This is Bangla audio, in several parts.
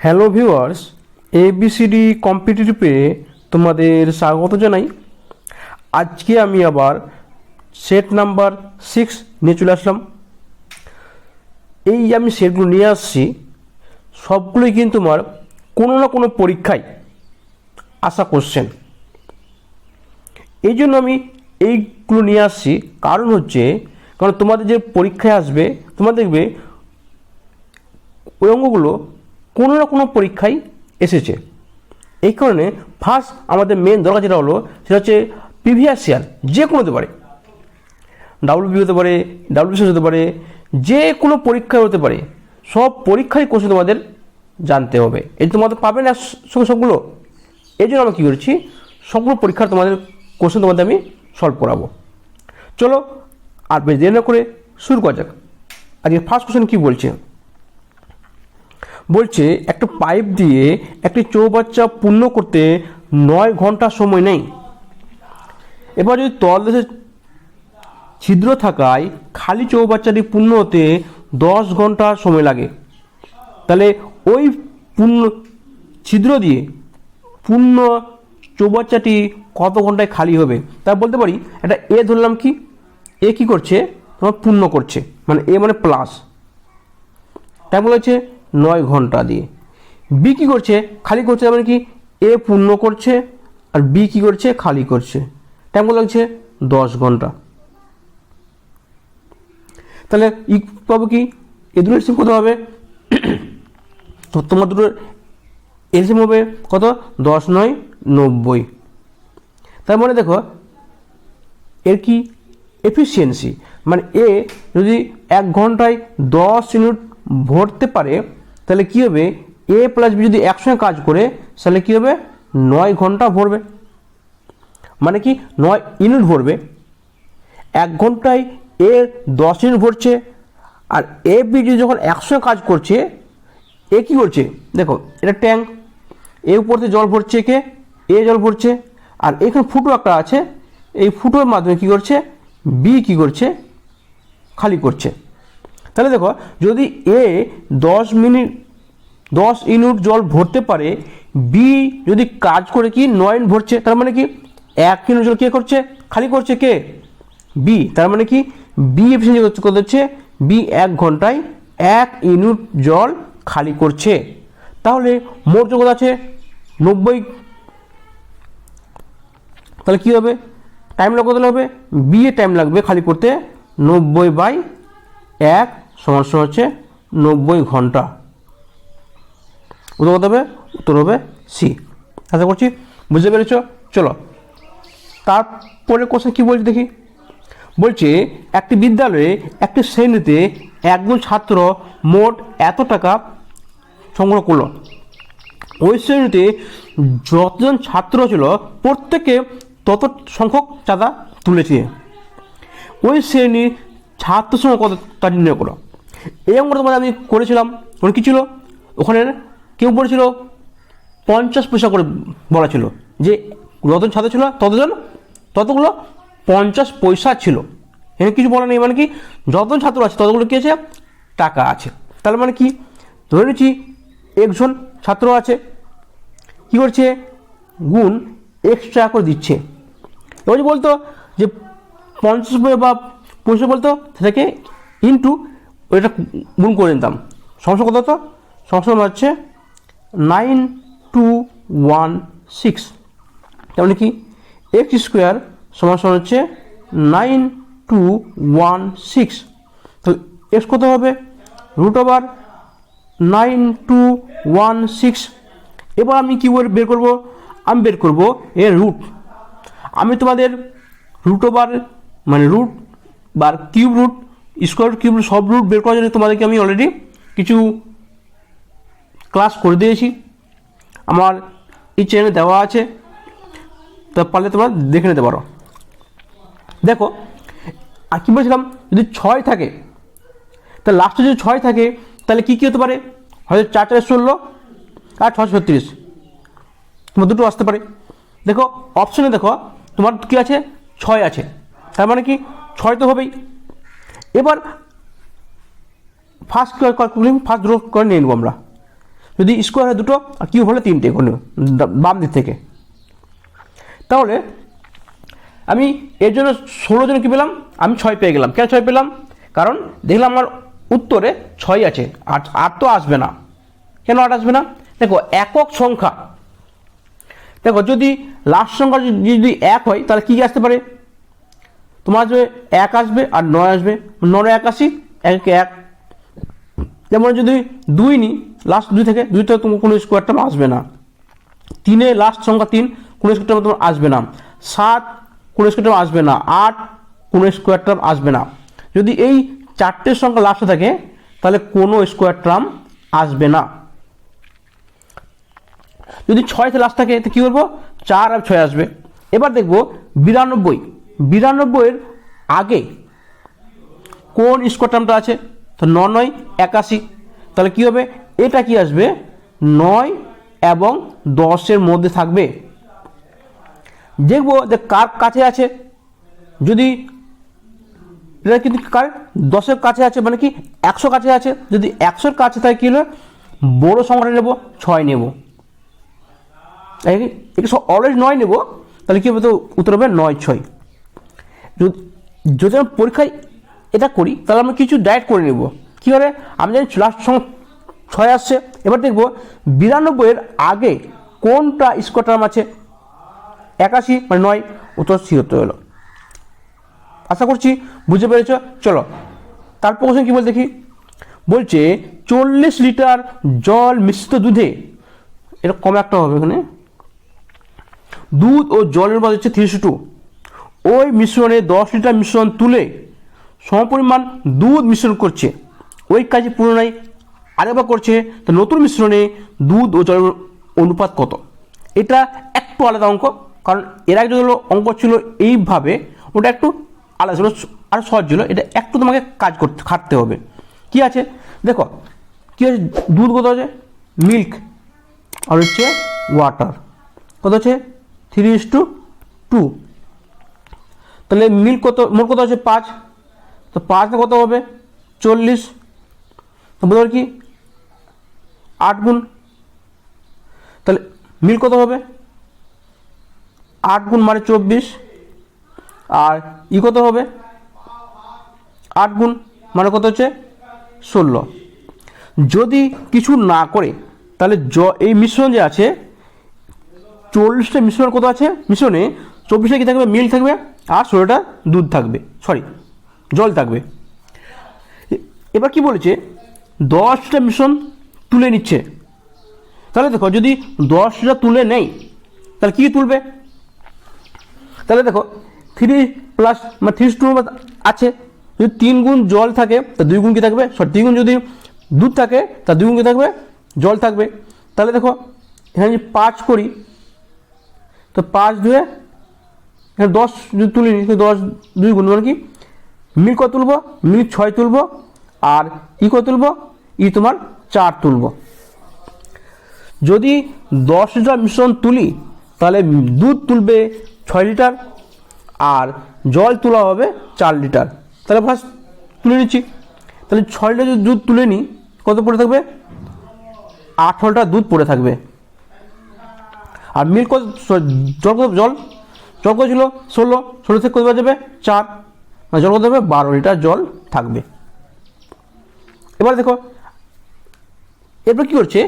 হ্যালো ভিউয়ার্স, এবিসিডি কম্পিটিটিভে তোমাদের স্বাগত জানাই। আজকে আমি আবার সেট নাম্বার 6 নিয়ে চলে আসলাম। এই আমি সেটগুলো নিয়ে আসছি, সবগুলোই কিন্তু তোমার কোনো না কোনো পরীক্ষায় আসা কোশ্চেন। এই জন্য আমি এইগুলো নিয়ে আসছি, কারণ তোমাদের যে পরীক্ষায় আসবে, তোমরা দেখবে ওই অঙ্কগুলো কোনো না কোনো পরীক্ষায় এসেছে। এই কারণে ফার্স্ট আমাদের মেন দরকার যেটা হলো, সেটা হচ্ছে প্রিভিয়াস ইয়ার। যে কোনো হতে পারে, ডাব্লিউবি হতে পারে, ডাব্লিউবিসিএস হতে পারে, যে কোনো পরীক্ষায় হতে পারে। সব পরীক্ষারই কোশ্চেন তোমাদের জানতে হবে। এই তোমাদের পাবে না সবগুলো। এই জন্য আমি কী করছি, সবগুলো পরীক্ষার তোমাদের কোশ্চেন তোমাদের আমি সলভ করাবো। চলো আর বেশি দেরি না করে শুরু করা যাক। আজকে ফার্স্ট কোশ্চেন কী বলছে একটা পাইপ দিয়ে একটি চৌবাচ্চা পূর্ণ করতে 9 ঘন্টা সময় নেই। এবার যদি তলদেশে ছিদ্র থাকায় খালি চৌবাচ্চাটি পূর্ণ হতে 10 ঘন্টা সময় লাগে, তাহলে ওই পূর্ণ ছিদ্র দিয়ে পূর্ণ চৌবাচ্চাটি কত ঘন্টায় খালি হবে? তা বলতে পারি এটা এ ধরলাম, কি এ কী করছে, তোমার পূর্ণ করছে, মানে এ মানে প্লাস, তাই বলা হচ্ছে 9 ঘন্টা দিয়ে। বি কী করছে, খালি করছে, মানে কি এ পূর্ণ করছে আর বি কী করছে, খালি করছে, টাইম কত লাগছে 10 ঘন্টা। তাহলে ই পাবো কি, এ দুটো এলসিএম কত হবে? তো তোমার দুটো এলসিএম হবে কত, 10 9 90। তার মানে দেখো এর কি এফিসিয়েন্সি, মানে এ যদি 1 ঘন্টায় 10 ইউনিট ভরতে পারে, তাহলে কী হবে, এ প্লাস বি যদি একসঙ্গে কাজ করে তাহলে কী হবে, 9 ঘন্টা ভরবে, মানে কি 9 ইউনিট ভরবে। 1 ঘন্টায় এ 10 ইউনিট ভরছে, আর এ বি যদি যখন একসঙ্গে কাজ করছে, এ কী করছে, দেখো এটা ট্যাঙ্ক, এ উপর থেকে জল ভরছে, কে এ জল ভরছে, আর এখানে ফুটো একটা আছে, এই ফুটোর মাধ্যমে কী করছে, বি কী করছে, খালি করছে। তাহলে দেখো যদি এ 10 ইউনিট জল ভরতে পারে, বি যদি কাজ করে কি 9 ইউনিট ভরছে, তার মানে কি 1 ইউনিট জল কে করছে, খালি করছে, কে বি। তার মানে কি বি এফিসিয়েন্সি কত হচ্ছে, বি 1 ঘন্টায় 1 ইউনিট জল খালি করছে। তাহলে মোট জল আছে 90। তাহলে কী হবে, টাইম লাগবে, কত লাগবে, বি এর টাইম লাগবে খালি করতে 90/1 সমান হচ্ছে 90 ঘন্টা। উত্তর কত হবে, উত্তর হবে সি। আশা করছি বুঝতে পেরেছ। চলো তারপরে কোশ্চেন কী বলছে দেখি। বলছে একটি বিদ্যালয়ে একটি শ্রেণীতে একজন ছাত্র মোট এত টাকা সংগ্রহ করলো। ওই শ্রেণীতে যতজন ছাত্র ছিল প্রত্যেকে তত সংখ্যক চাঁদা তুলেছে। ওই শ্রেণীর ছাত্র সংখ্যা কত তা নির্ণয় করো। এই অঙ্কটা তোমাদের আমি করেছিলাম, ওখানে কী ছিল, ওখানে কেউ বলেছিল 50 পয়সা করে বলা ছিল, যে যতজন ছাত্র ছিল ততগুলো 50 পয়সা ছিল। এখানে কিছু বলা নেই, মানে কি যতজন ছাত্র আছে ততগুলো কী আছে, টাকা আছে। তাহলে মানে কি, ধরে নিচ্ছি একজন ছাত্র আছে, কী করছে, গুণ এক্সট্রা করে দিচ্ছে। এবার বলতো যে 50 বা 50 বলতো, সেটাকে ইন্টু ওইটা গুণ করে নিতাম, সমস্যা কত হতো, সমস্যা হচ্ছে 9216। তাহলে কি এক্স স্কোয়ার সমান হচ্ছে 9216। তো এক্স কত হবে, √9216। এবার আমি কী বের করবো, আমি বের করবো এর রুট। আমি তোমাদের √, মানে রুট বার cube root, square cube root, সব রুট বের করার জন্য তোমাদেরকে আমি অলরেডি কিছু ক্লাস করে দিয়েছি, আমার এই চ্যানেলে দেওয়া আছে, তা পারলে তোমরা দেখে নিতে পারো। দেখো আর কী বলছিলাম, যদি 6 থাকে, তাহলে লাস্টে যদি 6 থাকে, তাহলে কী কী হতে পারে, হয়তো 4 4 16 আর 6 36, তোমার দুটো আসতে পারে। দেখো অপশনে দেখো তোমার কী আছে, 6 আছে, তার মানে কি 6 তো হবেই। এবার ফার্স্ট ড্র করে নিয়ে নেবো আমরা। যদি স্কোয়ার হয় দুটো আর কিউব হলে তিনটে কোনো বাম দিক থেকে। তাহলে আমি এর জন্য 16 জন কী পেলাম, আমি 6 পেয়ে গেলাম। কেন 6 পেলাম? কারণ দেখলাম আমার উত্তরে 6 আছে, 8 তো আসবে না। কেন 8 আসবে না? দেখো একক সংখ্যা, দেখো যদি লাস্ট সংখ্যা যদি 1 হয় তাহলে কী আসতে পারে, তোমার আসবে 1 আসবে আর 9 আসবে, 9 81, 1 1। যেমন যদি 2 নিই, লাস্ট 2 থেকে তোমার কোনো স্কোয়ার টার্ম আসবে না। 3 লাস্ট সংখ্যা 3, কোনো স্কোয়ার টার্ম তোমার আসবে না। 7 কোনো স্কোয়ার টার্ম আসবে না। 8 কোনো স্কোয়ার টার্ম আসবে না। যদি এই 4টে সংখ্যা লাস্টে থাকে তাহলে কোনো স্কোয়ার টার্ম আসবে না। যদি 6 লাস্ট থাকে তো কী করবো, 4 আর 6 আসবে। এবার দেখবো 92, 92 এর আগে কোন স্কোয়ার টার্মটা আছে, তো 9 9 81, তাহলে কী হবে, এটা কি আসবে 9 এবং 10-এর মধ্যে থাকবে। দেখবো যে কার কাছে আছে, যদি এটা কিন্তু কার 10-এর কাছে আছে মানে কি 100 কাছে আছে, যদি 100-এর কাছে থাকে কী হলো, বড়ো সংখ্যাটা নেব, 6 নেব। এটা অলওয়েজ 9 নেব, তাহলে কী হবে, তো উত্তর হবে 9 6। যদি আমি পরীক্ষায় এটা করি তাহলে আমরা কিছু ডায়েট করে নেব। কী করে, আমি জানি লাস্ট সংখ্যা 6 আসছে। এবার দেখব 92 এর আগে কোনটা স্কোয়ার টার্ম আছে, 81 মানে 9, উত্তর 76 হলো। আশা করছি বুঝতে পেরেছ। চলো তারপর কোশ্চেন কী বল দেখি, বলছে 40 লিটার জল মিশ্রিত দুধে, এটা কম একটা হবে এখানে, দুধ ও জলের মধ্যে হচ্ছে 3:2, ওই মিশ্রণে 10 লিটার মিশ্রণ তুলে সমপরিমাণ দুধ মিশ্রণ করছে, ওই কাজে পুনরায় আরেকবার করছে, তো নতুন মিশ্রণে দুধ ও জলের অনুপাত কত। এটা একটু আলাদা অঙ্ক, কারণ এর আগে যেগুলো অঙ্ক ছিল এইভাবে ওটা একটু আলাদা ছিল আর সহজ ছিল, এটা একটু তোমাকে কাজ করতে খাটতে হবে। কি আছে দেখো, কী আছে, দুধ কত আছে, মিল্ক, আর হচ্ছে ওয়াটার কত আছে 3:2, তাহলে মিল্ক কত, মোট কত আছে 5, তো 5 কত হবে 40, তো বোধ কি 8 গুণ, তাহলে মিল্ক কত হবে 8 গুণ মানে 24, আর কত হবে 8 গুণ মানে কত হচ্ছে 16। যদি কিছু না করে তাহলে এই মিশ্রণ যে আছে 40টা মিশ্রণ কত আছে, মিশ্রণে 24টা কী থাকবে, মিল্ক থাকবে, আর 16টা দুধ থাকবে, জল থাকবে। এবার কি বলেছে 10টা মিশ্রণ তুলে নিচ্ছে, তাহলে দেখো যদি 10টা তুলে নেই তাহলে কী তুলবে, তাহলে দেখো 3 প্লাস মানে 3:2 আছে, যদি 3 গুণ জল থাকে তা 2 গুণ কী থাকবে, 3 গুণ যদি দুধ থাকে তা 2 গুণ কী থাকবে, জল থাকবে। তাহলে দেখো এখানে যদি 5 করি তো 5 2 এখানে 10 যদি তুলি নি, 10 2 গুণ মানে কি, মিল্ক কত তুলবো, মিল্ক 6 তুলবো, আর কত তুলবো, তোমার 4 তুলবো। যদি 10 লিটার মিশ্রণ তুলি তাহলে দুধ তুলবে 6 লিটার আর জল তোলা হবে 4 লিটার। তাহলে ফার্স্ট তুলে নিচ্ছি, তাহলে 6 লিটার যদি দুধ তুলে নিই কত পড়ে থাকবে, 18 লিটার দুধ পড়ে থাকবে। আর মিল্ক কত, জল কত, জল কত ছিল 16 থেকে কত যাবে 4, মানে জল কত হবে 12 লিটার জল থাকবে। এবার দেখো এরপর কী করছে,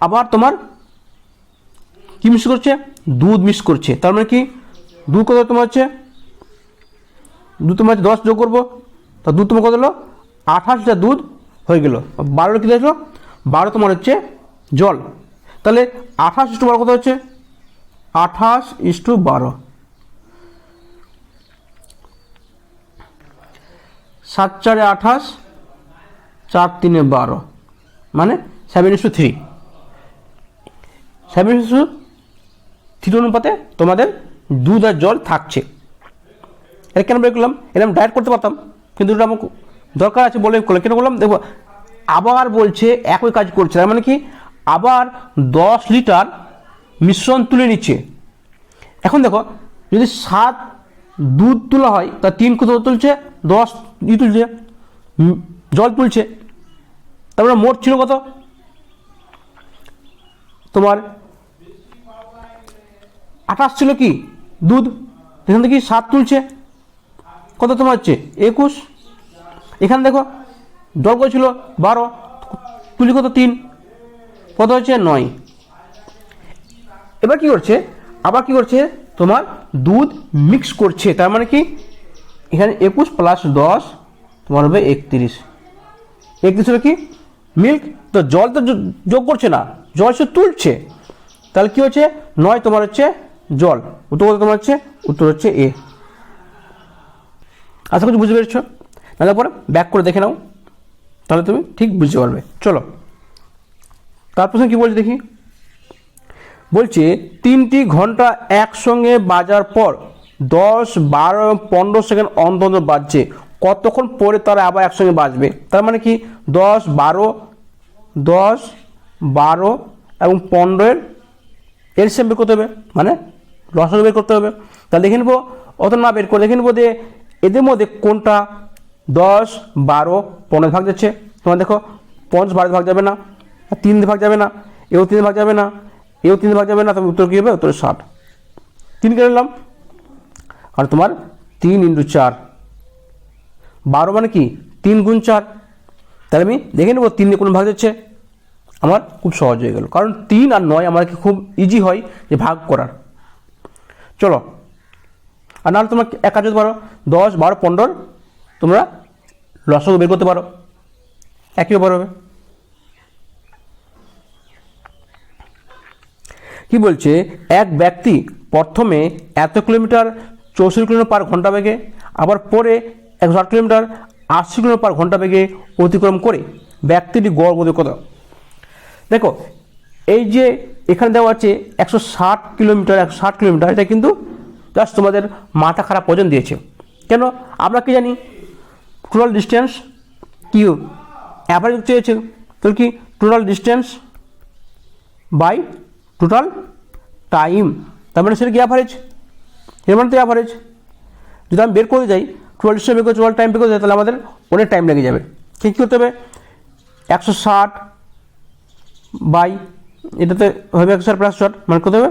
আবার তোমার কি মিক্স করছে, দুধ মিক্স করছে, তার মানে কি দুধ কত তোমার হচ্ছে, দুধ তোমার 10 যোগ করবো, তা দুধ তোমার কত হলো 28 লিটার দুধ হয়ে গেল। 12 কী দেখলো, 12 তোমার হচ্ছে জল, তাহলে 28:12 কত হচ্ছে, 28:12, 7 4 28, 4 3 12, মানে 7:3, 7:3 অনুপাতে তোমাদের দুধ আর জল থাকছে। এটা কেন বের করলাম, এটা আমি ডায়েট করতে পারতাম, কিন্তু এটা আমার দরকার আছে বলে করলাম। কেন বললাম, দেখো আবার বলছে একই কাজ করছে, তার মানে কি আবার 10 লিটার মিশ্রণ তুলে নিচ্ছে। এখন দেখো যদি 7 দুধ তোলা হয় তা 3 কত তুলছে, 10 তুলছে, জল তুলছে, তারপরে মোট ছিল কত তোমার 28 ছিল কি দুধ, এখান থেকে 7 তুলছে, কত তোমার হচ্ছে 21। এখানে দেখো জল ছিল 12, তুলি কত 3, কত হচ্ছে 9। এবার কি করছে, আবার কি করছে, তোমার দুধ মিক্স করছে, তার মানে কি এখানে 21 + 10 তোমার হবে 31। 31 হবে কি মিল্ক, তো জল তো যোগ করছে না, জল সে তুলছে, তাহলে কি হচ্ছে 9 তোমার হচ্ছে জল। উত্তর কত তোমার হচ্ছে, উত্তর হচ্ছে এ। আশা করছি বুঝতে পেরেছ, নাহলে পরে ব্যাক করে দেখে নাও, তাহলে তুমি ঠিক বুঝতে পারবে। চলো তারপর কি বলছে দেখি, বলছে 3টি ঘন্টা একসঙ্গে বাজার পর 10, 12, 15 সেকেন্ড অন্তর বাজছে, কতক্ষণ পরে তারা আবার একসঙ্গে বাজবে? তার মানে কি 10, 12 এবং 15 এলসিএম বের করতে হবে, মানে লসাগু বের করতে হবে। তাহলে দেখে নেবো, অত না বের করে দেখে নেবো যে এদের মধ্যে কোনটা 10, 12, 15 ভাগ যাচ্ছে। তোমার দেখো 5 12 ভাগ যাবে না, 3 ভাগ যাবে না, এও 3 ভাগ যাবে না, এও 3 ভাগ যাবে না, তবে উত্তর কী হবে, উত্তর 60। 3 কেটে নিলাম, আর তোমার 3 × 4 12, মানে কি 3 × 4। তাহলে আমি দেখে নেবো 3 দিয়ে কোন ভাগ যাচ্ছে, আমার খুব সহজ হয়ে গেল, কারণ 3 আর 9 আমাকে খুব ইজি হয় যে ভাগ করার। চলো, আর নাহলে তোমরা এক কাজ করতে পারো, 10, 12, 15 তোমরা লসাগু বের করতে পারো, একই ব্যাপার হবে। কি বলছে, এক ব্যক্তি প্রথমে এত কিলোমিটার 64 কিলোমিটার/ঘন্টা বেগে, আবার পরে 160 কিলোমিটার 80 কিলোমিটার/ঘন্টা বেগে অতিক্রম করে ব্যক্তিটি গড় গতি কত? দেখো এই যে এখানে দেওয়া আছে 160 কিলোমিটার, 160 কিলোমিটার, এটা কিন্তু জাস্ট তোমাদের মাথা খারাপ ওজন দিয়েছে। কেন? আমরা কি জানি টোটাল ডিস্টেন্স কি অ্যাভারেজ চেয়েছে, তো কি total distance by total time, তার মানে সেটা কি অ্যাভারেজ, এর মানে তো অ্যাভারেজ। যদি আমি বের করে যাই টোটাল ডিস্টেন্স বের করে টোটাল টাইম বের করে যাই, তাহলে আমাদের অনেক টাইম লেগে যাবে। কী করতে হবে, 160 বাই এটাতে হবে 160 + 60, মানে কত হবে,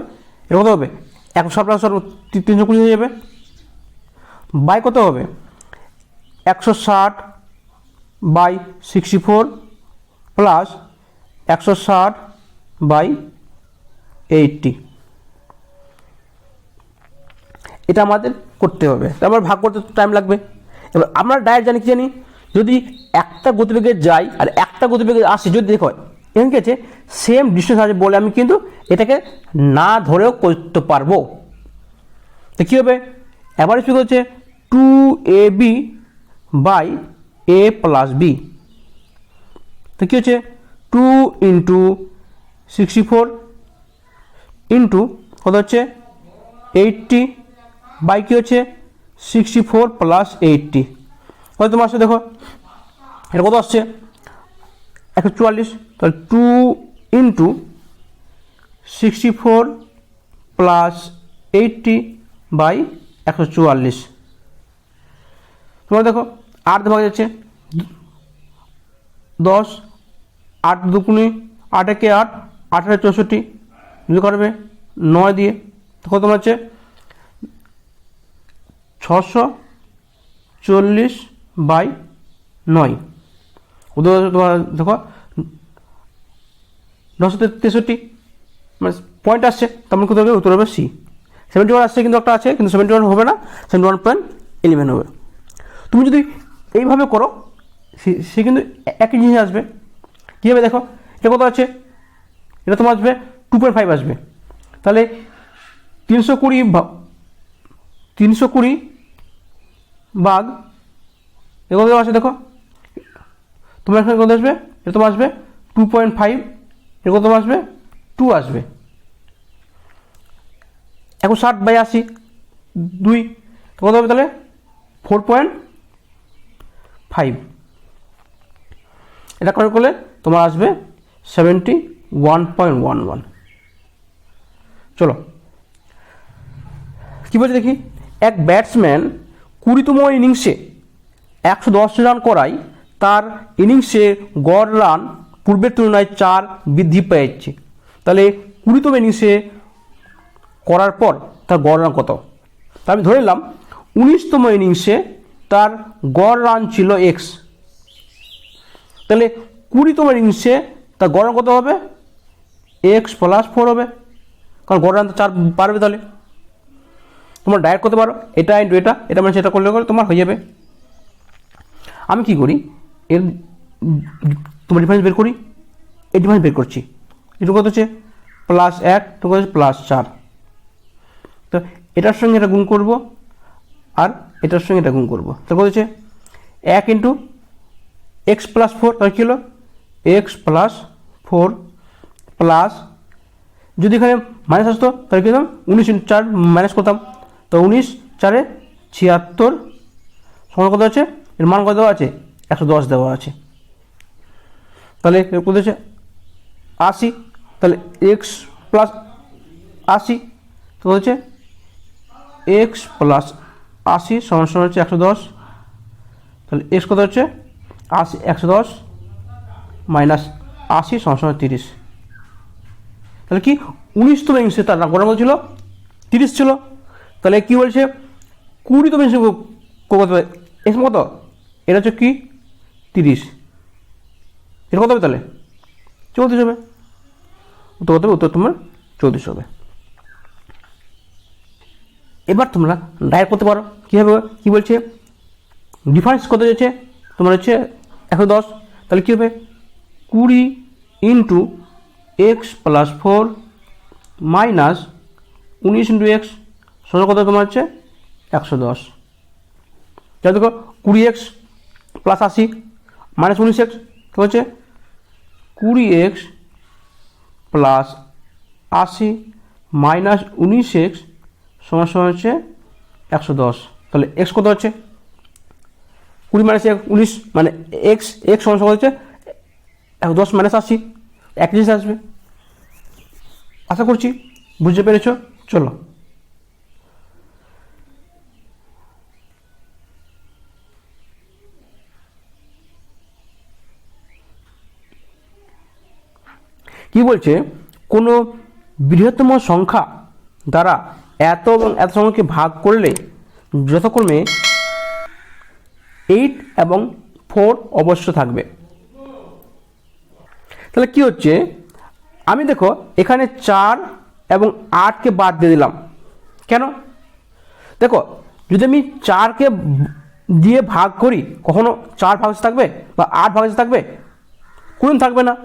এটা কত হবে 160 + 60 320 হয়ে যাবে, বাই কত হবে 160 বাই 64 প্লাস 160 বাই 80, এটা আমাদের করতে হবে, তারপর ভাগ করতে টাইম লাগবে। এবার আমরা ডাইরেক্ট জানি কি জানি, যদি একটা গতিবেগে যাই আর একটা গতিবেগে আসি, যদি দেখো এখানে কি আছে সেম ডিস্টেন্স আছে বলে আমি কিন্তু এটাকে না ধরেও করতে পারবো। তো কী হবে, অ্যাভারেজ স্পিড হচ্ছে 2ab বাই a + b, তো কী হচ্ছে 2 × 64 ইন্টু কত হচ্ছে 80 বাই কী হচ্ছে 64 + 80, কত তোমার আসছে দেখো, এটা কত আসছে 144, তাহলে 2 × 64 + 80 বাই 144। তোমরা দেখো 8 ভাগ যাচ্ছে 10, 8 2 8 একে 8, 8 64, যদি করবে 9 দিয়ে, তখন তোমার হচ্ছে 640 বাই 9, উত্তর তোমার দেখো 963, মানে পয়েন্ট আসছে, তেমন কত হবে, উত্তর হবে সি। 71 আসছে, কিন্তু একটা আছে, কিন্তু 71 হবে না, 71.11 হবে। তুমি যদি এইভাবে করো সে কিন্তু একই জিনিস আসবে। কীভাবে দেখো, এটা কত আছে, এটা তোমার আসবে 2.5 আসবে, তাহলে 320 ভাগ এ কত আসে দেখো, তোমার এখানে কত আসবে, এটা তোমার আসবে 2.5, এর কত আসবে 2 আসবে, 160/80 2, কত হবে তাহলে 4.5, এটা করে করলে তোমার আসবে 71.11। চলো কী বলছে দেখি, এক ব্যাটসম্যান 20তম ইনিংসে 110 রান করায় তার ইনিংসে গড় রান পূর্বের তুলনায় 4 বৃদ্ধি পেয়েছে। তাহলে 20তম ইনিংসে করার পর তার গড় রান কত। তা আমি ধরে নিলাম 19তম ইনিংসে তার গড় রান ছিল এক্স, তাহলে 20তম ইনিংসে তার গড় রান কত হবে, এক্স প্লাস 4 হবে, কারণ গড় রান তো 4 পারবে। তাহলে তোমরা ডাইরেক্ট করতে পারো, এটা ইন্টু এটা মানে সেটা করলে তোমার হয়ে যাবে। আমি কি করি, এর তোমার ডিফারেন্স বের করি, এই ডিফারেন্স বের করছি, এটুকু কত হচ্ছে +1, এটুকু হচ্ছে +4। তো এটার সঙ্গে এটা গুণ করব আর এটার সঙ্গে এটা গুণ করব, তো কত হচ্ছে 1 ইন্টু এক্স প্লাস 4, তাহলে কী হলো এক্স প্লাস 4 প্লাস, যদি এখানে মাইনাস আসতো তাহলে কী হতাম 19 ইন্টু 4 মাইনাস করতাম, তো 19 4 76 সমান কত আছে, এর মান কত দেওয়া আছে 110 দেওয়া আছে, তাহলে কত হচ্ছে 80, তাহলে এক্স প্লাস 80, তো হচ্ছে এক্স প্লাস 80 সমান সমান হচ্ছে 110, তাহলে এক্স কত হচ্ছে 80 110 মাইনাস 80 সমান সমান 30। তাহলে কি 19তম ইনিংসে তার গড় রান ছিল 30 ছিল, তাহলে কি বলছে 20তম ইনিংসে কত এক্স কত, এটা হচ্ছে কি 30, এটা কত হবে তাহলে 34 হবে, উত্তর কত হবে, উত্তর তোমার 34 হবে। এবার তোমরা ডাইরেক্ট করতে পারো, কীভাবে কী বলছে ডিফারেন্স কত হচ্ছে তোমার হচ্ছে 110, তাহলে কী হবে 20 into x plus 4 minus 19 into x সমান কত তোমার হচ্ছে 110, যা দেখো 20x প্লাস 80 মাইনাস 19x তো হচ্ছে 20x প্লাস 80 মাইনাস 19x সমান সমান হচ্ছে 110, তাহলে এক্স কত হচ্ছে 20 মাইনাস 19 মানে এক্স সমান সমান হচ্ছে 110 মাইনাস 80, এক জিনিস আসবে। আশা করছি বুঝতে পেরেছ। চলো কি বলছে, কোনো বৃহত্তম সংখ্যা দ্বারা এত এবং এত সংখ্যাকে ভাগ করলে যথাক্রমে 8 এবং 4 অবশ্য থাকবে। তাহলে কি হচ্ছে, আমি দেখো এখানে 4 এবং 8কে বাদ দিয়ে দিলাম, কেন দেখো যদি আমি 4কে দিয়ে ভাগ করি কখনো 4 ভাগশে থাকবে বা 8 ভাগশে থাকবে, কোন থাকবে না।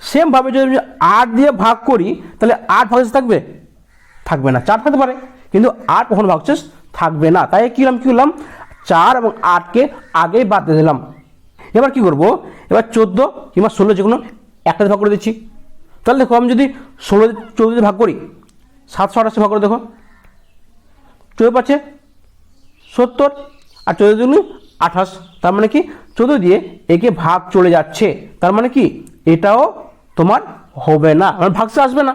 সেমভাবে যদি আমি 8 দিয়ে ভাগ করি তাহলে 8 ভাগশেষ থাকবে না, 4 থাকতে পারে কিন্তু 8 কখনো ভাগশেষ থাকবে না। তাই কী করলাম 4 এবং 8কে আগেই বাদ দিয়ে দিলাম। এবার কি করব, এবার 14 কিংবা 16 যে কোনো একটা ভাগ করে দিচ্ছি। তাহলে দেখো আমি যদি 14 দিয়ে ভাগ করি 728 ভাগ করে দেখো 14 পাচ্ছে 70 আর 14 দুগুণ 28, তার মানে কি 14 দিয়ে একে ভাগ চলে যাচ্ছে, তার মানে কি এটাও তোমার হবে না, মানে ভাগশে আসবে না।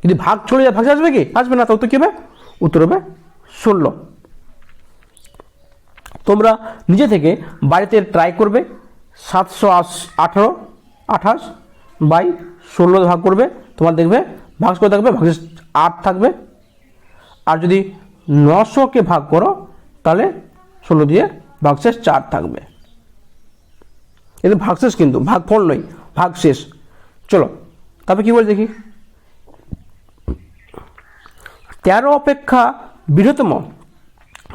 যদি ভাগ চলে যায় ভাগশে আসবে কি, আসবে না, তো উত্তর কী হবে, উত্তর হবে 16। তোমরা নিজে থেকে বাড়িতে ট্রাই করবে, 728 বাই 16 ভাগ করবে, তোমার দেখবে ভাগ করে থাকবে ভাগশেষ 8 থাকবে। আর যদি 900কে ভাগ করো তাহলে 16 দিয়ে ভাগশেষ 4 থাকবে। এটা ভাগশেষ কিন্তু ভাগফল নয়, ভাগশেষ। চলো তারপরে কি বলে দেখি, 13 অপেক্ষা বৃহত্তম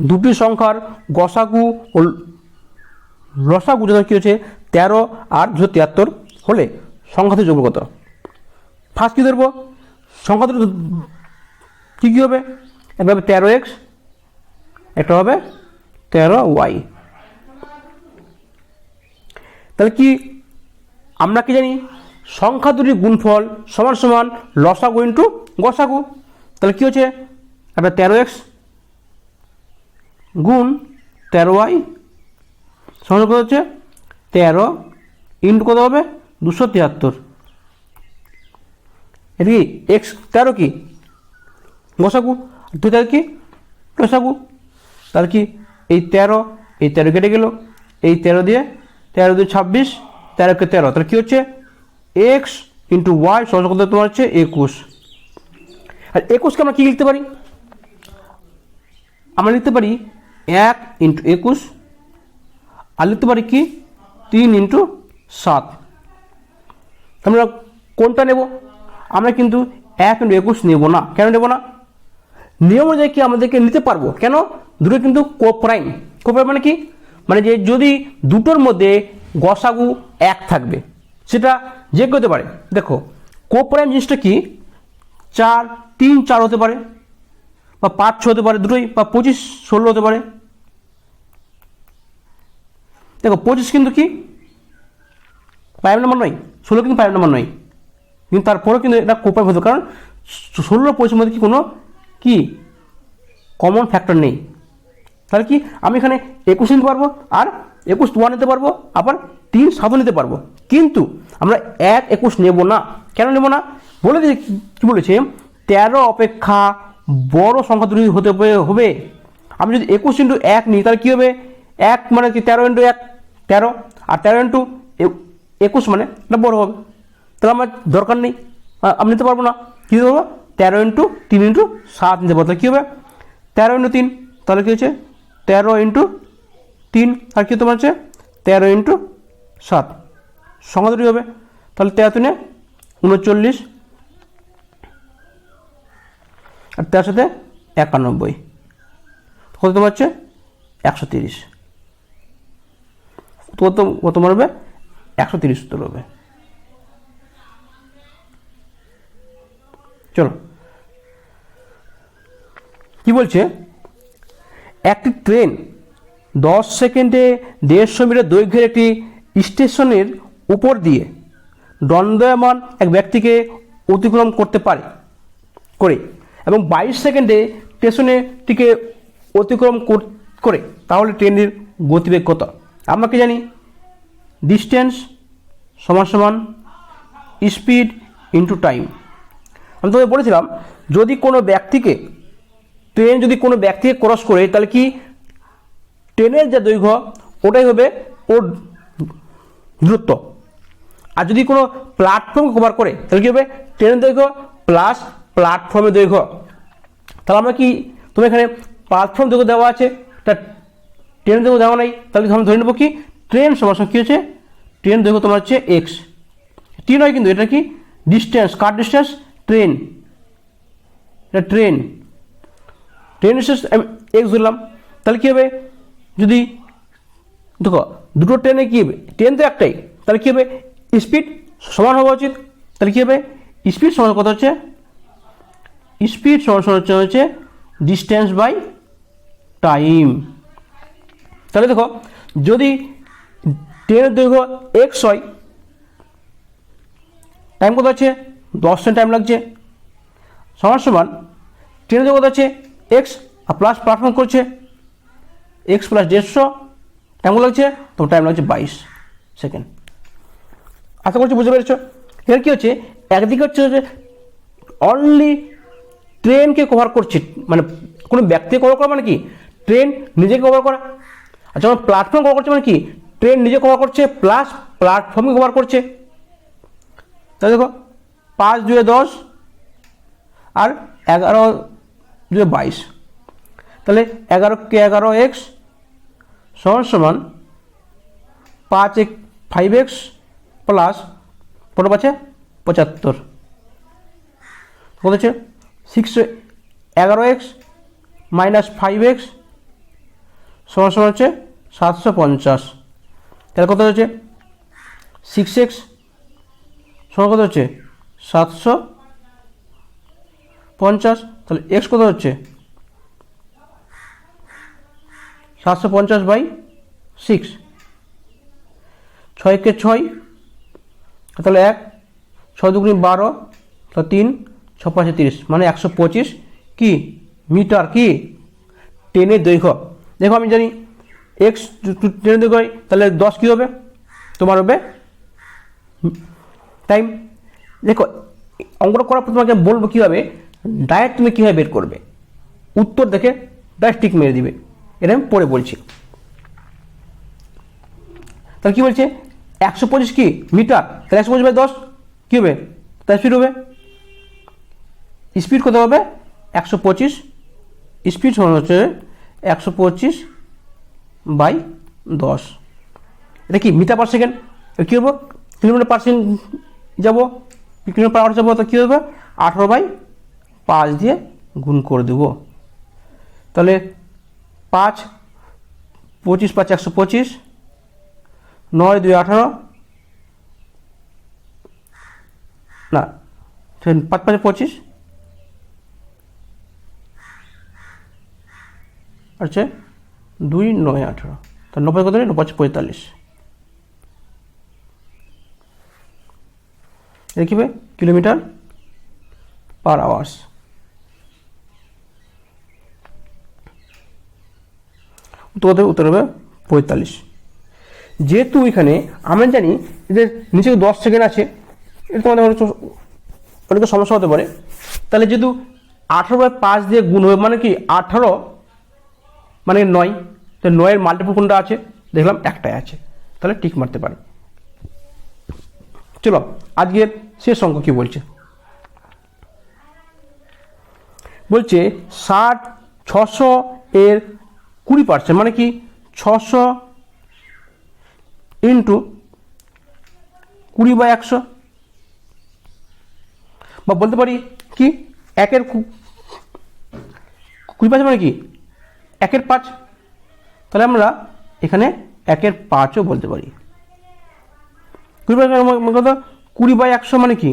দুটি সংখ্যার গসাগু ও লসাগু যখন কী হচ্ছে 13 আর 273 হলে সংখ্যা থেকে যোগ কত। ফার্স্ট কী ধরবো, সংখ্যা কী কী হবে, একটা হবে 13x, একটা হবে 13y। তাহলে কি আমরা কি জানি সংখ্যা দুটির গুণফল সমান সমান লসাগু ইন্টু গসাগু। তাহলে কী হচ্ছে একটা 13x গুণ 13y সমান কত হচ্ছে 13 ইন্টু কত হবে 273। এটা কি x 13 কি গসাগু, 2 কি লসাগু। তাহলে কি এই 13 কেটে গেল, এই 13 দিয়ে 13 দিয়ে 26, 13কে 13, তাহলে কী হচ্ছে x ইন্টু ওয়াই সমান কত তোমার হচ্ছে 21। আর 21কে আমরা কী লিখতে পারি? আমরা লিখতে পারি 1 × 21, আর লিখতে পারি কি 3 × 7। আমরা কোনটা নেব? আমরা কিন্তু 1 × 21 নেব না। কেন নেব না? নিয়ম অনুযায়ী কি আমাদেরকে নিতে পারবো। কেন? দুটো কিন্তু কোপ্রাইম। কোপ্রাইম মানে কি? মানে যে যদি দুটোর মধ্যে গসাগু 1 থাকবে, সেটা যে কেউ হতে পারে। দেখো কোপ্রাইম জিনিসটা কি? 4 3 4 হতে পারে, বা 5 6 হতে পারে দুটোই, বা 25 16 হতে পারে। দেখো 25 কিন্তু কি প্রাইম নাম্বার নয়, 16 কিন্তু প্রাইম নাম্বার নয়, কিন্তু তারপরেও কিন্তু এটা কোপ্রাইম হতো, কারণ 16 25 মধ্যে কি কোনো কি কমন ফ্যাক্টর নেই। তাহলে কি আমি এখানে 21 নিতে পারবো, আর 21 1 নিতে পারবো, আবার 3 7 নিতে পারবো, কিন্তু আমরা 1 21 নেব না। কেন নেব না? বলে দিই কী বলেছে, 13 অপেক্ষা বড় সংখ্যা দুটি হতে হবে। আমি যদি 21 × 1 নিই তাহলে কী হবে? 1 মানে কি 13 × 1 13, আর 13 × 21 মানে এটা বড় হবে। তাহলে আমার দরকার নেই, আমি নিতে পারবো না। কী নিতে পারবো? 13 × 3 × 7 নিতে পারবো। তাহলে কী হবে? 13 × 3, তাহলে কী হচ্ছে 13 × 3, আর কি তোমার হচ্ছে 13 × 7, সংখ্যা দুটি হবে। তাহলে 13 3 39, আর 13 সাথে 91, কত তোমার হচ্ছে 130। কত হবে? 130 উত্তর হবে। চলো কি বলছে, একটি ট্রেন 10 সেকেন্ডে 150 মিটার দৈর্ঘ্যের একটি স্টেশনের উপর দিয়ে দণ্ডায়মান এক ব্যক্তিকে অতিক্রম করতে পারে এবং 22 সেকেন্ডে স্টেশনটিকে অতিক্রম করে, তাহলে ট্রেনের গতিবেগ কত? আমরা কি জানি? ডিস্টেন্স সমান সমান স্পিড ইন্টু টাইম। আমি তোকে বলেছিলাম যদি কোনো ব্যক্তিকে ট্রেন যদি কোনো ব্যক্তিকে ক্রস করে, তাহলে কি ট্রেনের যে দৈর্ঘ্য ওটাই হবে ওর দূরত্ব। আর যদি কোনো প্ল্যাটফর্ম কভার করে তাহলে কী হবে? ট্রেনের দৈর্ঘ্য প্লাস প্ল্যাটফর্মের দৈর্ঘ্য। তাহলে আমরা কি, তুমি এখানে প্ল্যাটফর্ম দৈর্ঘ্য দেওয়া আছে, তা ট্রেনের দৈর্ঘ্য দেওয়া নেই, তাহলে আমরা ধরে নেবো কি ট্রেন সমান কী হচ্ছে, ট্রেন দৈর্ঘ্য তোমার হচ্ছে এক্স। টি নয় কিন্তু, এটা কি ডিস্টেন্স, কার ডিস্টেন্স? ট্রেন, এটা ট্রেন ডিস্টেন্স আমি এক্স ধরলাম। তাহলে কী হবে? যদি দেখো দুটো ট্রেনে কী হবে, ট্রেন তো একটাই, তাহলে কী হবে? স্পিড সমান হওয়া উচিত। তাহলে কী হবে? স্পিড সমান কত হচ্ছে? স্পিড সমান হচ্ছে ডিস্টেন্স বাই টাইম। তাহলে দেখো যদি ট্রেনের দৈর্ঘ্য এক্স হয়, টাইম কত আছে? 10 সেকেন্ড টাইম লাগছে, সমান ট্রেনের দৈর্ঘ্য কত আছে? এক্স, আর প্লাস প্ল্যাটফর্ম করছে এক্স প্লাস 150, টাইম লাগছে, তো টাইম লাগছে 22 সেকেন্ড। আশা করছি বুঝতে পেরেছ। এর কী হচ্ছে, একদিকে হচ্ছে যে অনলি ট্রেনকে কভার করছে, মানে কোনো ব্যক্তিকে কভার করা মানে কি ট্রেন নিজেকে কভার করা। আর যখন প্ল্যাটফর্ম কভার করছে মানে কি ট্রেন নিজে কভার করছে প্লাস প্ল্যাটফর্মকে কভার করছে। তাহলে দেখো 5 2 10 আর 11 2 22, তাহলে 11 কে 11 এক্স সমান 5 1 5x প্লাস 5 75, কত হচ্ছে 11x মাইনাস 5x সমান হচ্ছে 750। তাহলে কত হচ্ছে 6x সমান কত হচ্ছে 750। তাহলে x কত হচ্ছে 750/6, 6 কে 6, তাহলে 1 6 2 12, তাহলে 3 6 5 30, মানে 125 কি মিটার কি ট্রেনের দৈর্ঘ্য। দেখো আমি জানি এক্স ট্রেনের দৈর্ঘ্য, তাহলে 10 কী হবে তোমার হবে টাইম। দেখো অঙ্কটা করার পর তোমাকে বলবো কীভাবে ডাইরেক্ট তুমি কীভাবে বের করবে, উত্তর দেখে ডাইরেক্ট টিক মেরে দিবে, এটা আমি পরে বলছি। তাহলে কী বলছে 125 কি মিটার, তাহলে 125/10 কী হবে, তার স্পিড হবে স্পিড কত হবে 125, স্পিড সমান হচ্ছে 125/10। এটা কি মিটার পার সেকেন্ড, কী হবো কিলোমিটার পার সেকেন্ড যাবো, কিলোমিটার পার আওয়ার যাবো, তো কী হবে 18/5 দিয়ে গুণ করে দেবো। তাহলে 5, 25 5 125, 9 2 18, না 5 5 25, আচ্ছা 2 9 18, তো 90 কত 9 5 45, এটা কী হবে কিলোমিটার পার আওয়ার্স। উত্তর হবে 45। যেহেতু এখানে আমরা জানি এদের নিচে 10 সেকেন্ড আছে, এটা তোমাদের অনেক সমস্যা হতে পারে। তাহলে যেহেতু 18/5 দিয়ে গুণ হবে মানে কি 18 মানে 9, তো 9-এর মাল্টিপল কোনটা আছে দেখলাম একটাই আছে, তাহলে টিক মারতে পারি। চলো আজকের শেষ অঙ্ক কি বলছে, বলছে 600 এর 20% মানে কি 600 ইন্টু 20/100, বা বলতে পারি কি 1-এর 20% মানে কি 1-এর 5, তাহলে আমরা এখানে 1-এর 5ও বলতে পারি। 20/100 মানে কি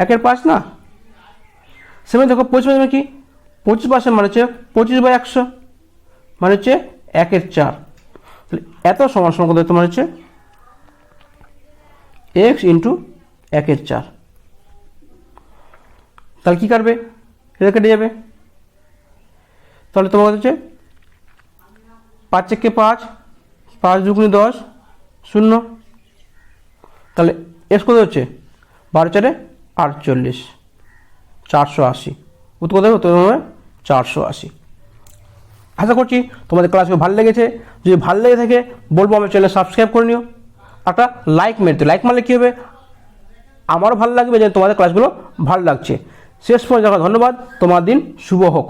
1-এর 5 না, সেখানে দেখো 25 মানে কি 25% মানে হচ্ছে 25/100 মানে হচ্ছে 1-এর 4, তাহলে এত সমান সমান কত তোমার হচ্ছে x ইন্টু 1-এর 4, তাহলে কী কাটবে এটা কেটে যাবে, তাহলে তোমার হচ্ছে 5 × 5, 5 × 2 = 10, 0, তাহলে এস কত হচ্ছে 12 × 4 = 48, 480, উত্তর কত হবে 480। আশা করছি তোমাদের ক্লাসগুলো ভালো লেগেছে, যদি ভালো লেগে থাকে বলবো আমার চ্যানেল সাবস্ক্রাইব করে নিও, একটা লাইক মেরতে, লাইক মারলে কী হবে আমারও ভালো লাগবে যে তোমাদের ক্লাসগুলো ভালো লাগছে। শেষ পর্যন্ত ধন্যবাদ, তোমার দিন শুভ হোক।